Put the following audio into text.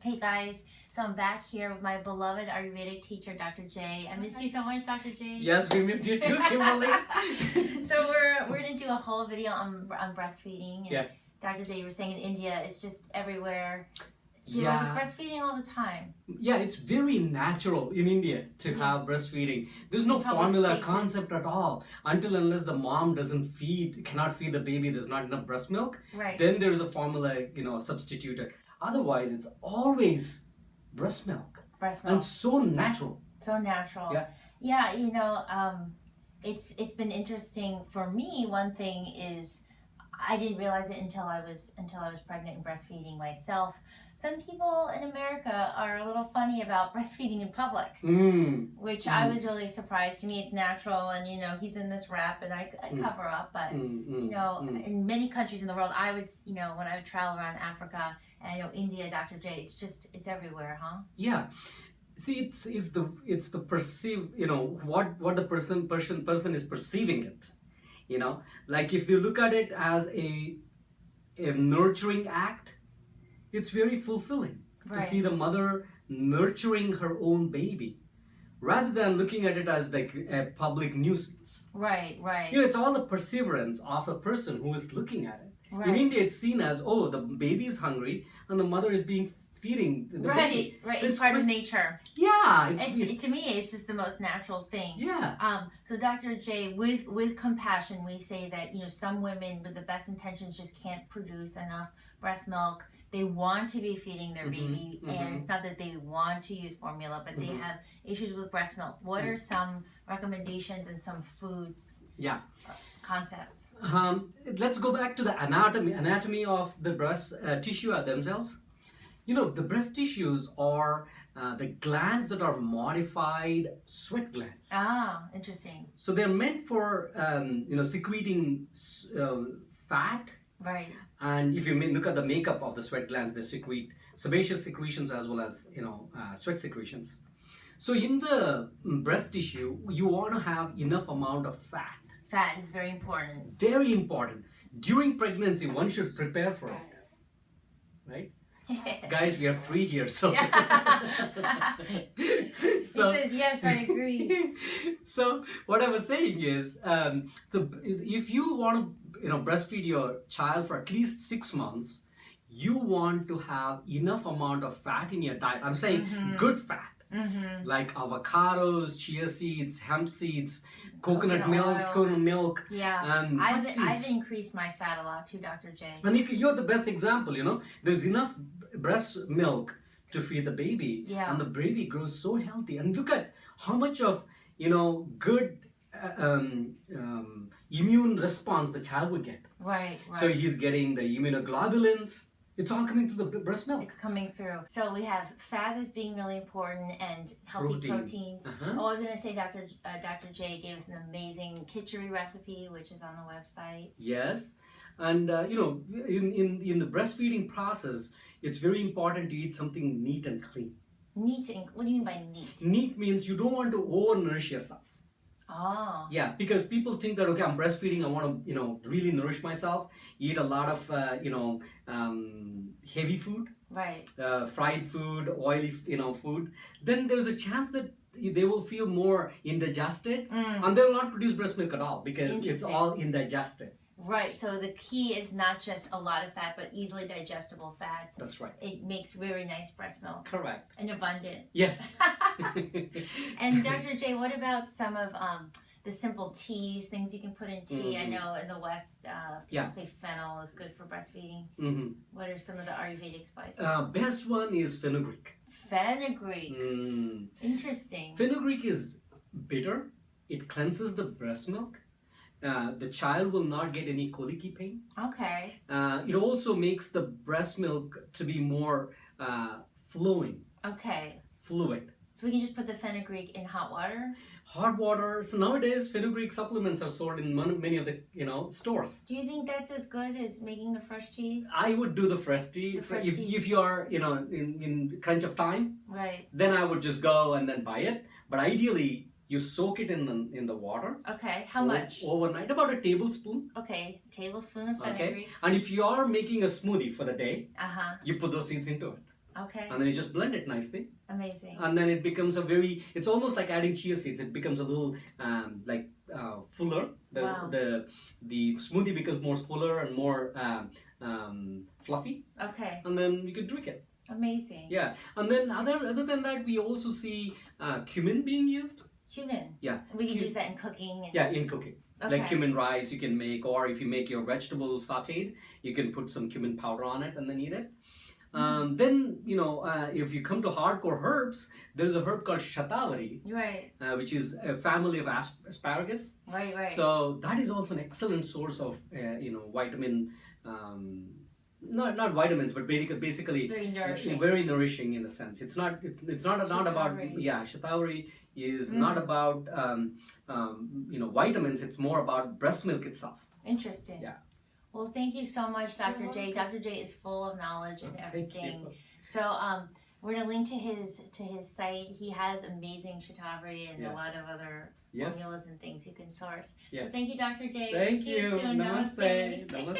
Hey guys, so I'm back here with my beloved Ayurvedic teacher, Dr. J. I missed you so much, Dr. J. Yes, we missed you too, Kimberly. So we're gonna do a whole video on breastfeeding. And Yeah. Dr. J, you were saying in India, it's just everywhere. People are just breastfeeding all the time. Yeah, it's very natural in India to have breastfeeding. There's no Public formula spaces. concept at all. Unless the mom cannot feed the baby, there's not enough breast milk. Right. Then there's a formula, substituted. Otherwise, it's always breast milk. Breast milk. And so natural. So natural. Yeah. Yeah, it's been interesting for me. One thing is I didn't realize it until I was pregnant and breastfeeding myself. Some people in America are a little funny about breastfeeding in public, which I was really surprised. To me, it's natural, and he's in this wrap, and I cover up. But in many countries in the world, I would when I would travel around Africa and India, Dr. J, it's everywhere, huh? Yeah. See, it's the perceive, what the person is perceiving it. Like if you look at it as a nurturing act, it's very fulfilling to see the mother nurturing her own baby, rather than looking at it as like a public nuisance. Right. It's all the perseverance of a person who is looking at it. Right. In India, it's seen as, the baby is hungry and the mother is feeding the baby. Right. It's part of nature. Yeah. To me, it's just the most natural thing. Yeah. So Dr. J, with compassion, we say that some women with the best intentions just can't produce enough breast milk. They want to be feeding their baby, and it's not that they want to use formula, but they have issues with breast milk. What are some recommendations and some foods? Yeah. Concepts. Let's go back to the anatomy of the breast tissue themselves. The breast tissues are the glands that are modified sweat glands. Ah, interesting. So they're meant for secreting fat. Right. And if you look at the makeup of the sweat glands, they secrete sebaceous secretions as well as sweat secretions. So in the breast tissue, you want to have enough amount of fat. Fat is very important. Very important. During pregnancy, one should prepare for it. Right? Guys, we are 3 here, so. He says yes, I agree. So what I was saying is, if you want to breastfeed your child for at least 6 months, you want to have enough amount of fat in your diet. I'm saying good fat. Like avocados, chia seeds, hemp seeds, coconut milk. Yeah, I've increased my fat a lot too, Dr. J. And you're the best example. There's enough breast milk to feed the baby, and the baby grows so healthy. And look at how much of good immune response the child would get. Right. So he's getting the immunoglobulins. It's all coming through the breast milk. It's coming through. So we have fat as being really important, and healthy proteins. I was going to say Dr. J gave us an amazing khichdi recipe, which is on the website. Yes. And, in the breastfeeding process, it's very important to eat something neat and clean. What do you mean by neat? Neat means you don't want to over-nourish yourself. Oh. Yeah, because people think that, okay, I'm breastfeeding, I want to, really nourish myself, eat a lot of, heavy food. Right. Fried food, oily, food. Then there's a chance that they will feel more indigested, and they will not produce breast milk at all because it's all indigested. Right, so the key is not just a lot of fat, but easily digestible fats. That's right. It makes very nice breast milk. Correct. And abundant. Yes. And Dr. J, what about some of the simple teas, things you can put in tea? I know in the West, people say fennel is good for breastfeeding. What are some of the Ayurvedic spices? Best one is fenugreek. Fenugreek. Interesting. Fenugreek is bitter. It cleanses the breast milk. The child will not get any colicky pain. Okay. It also makes the breast milk to be more flowing. Okay. Fluid. So we can just put the fenugreek in hot water? Hot water. So nowadays, fenugreek supplements are sold in many of the stores. Do you think that's as good as making the fresh teas? I would do the fresh tea. If you are in crunch of time. Right. Then I would just go and then buy it. But ideally, you soak it in the water. Okay, how much? Overnight, about a tablespoon. Okay, tablespoon of fenugreek. Okay, and if you are making a smoothie for the day, Uh-huh. you put those seeds into it. Okay. And then you just blend it nicely. Amazing. And then it becomes it's almost like adding chia seeds. It becomes a little fuller. Wow. The smoothie becomes more fuller and more fluffy. Okay. And then you can drink it. Amazing. Yeah. And then other than that, we also see cumin being used. Cumin. Yeah. We can use that in cooking. Yeah, in cooking. Okay. Like cumin rice you can make, or if you make your vegetables sauteed, you can put some cumin powder on it and then eat it. Then, if you come to hardcore herbs, there's a herb called shatavari, Right. which is a family of asparagus. Right, right. So that is also an excellent source of, vitamin, not vitamins, but basically very nourishing. Very nourishing in a sense. It's not about, shatavari is not about, vitamins. It's more about breast milk itself. Interesting. Yeah. Well, thank you so much, Dr. J. Dr. J is full of knowledge and everything. So we're gonna link to his site. He has amazing shatavari and a lot of other formulas and things you can source. Yeah. So thank you, Dr. J. Thank See you you. soon. Namaste. Namaste. Namaste.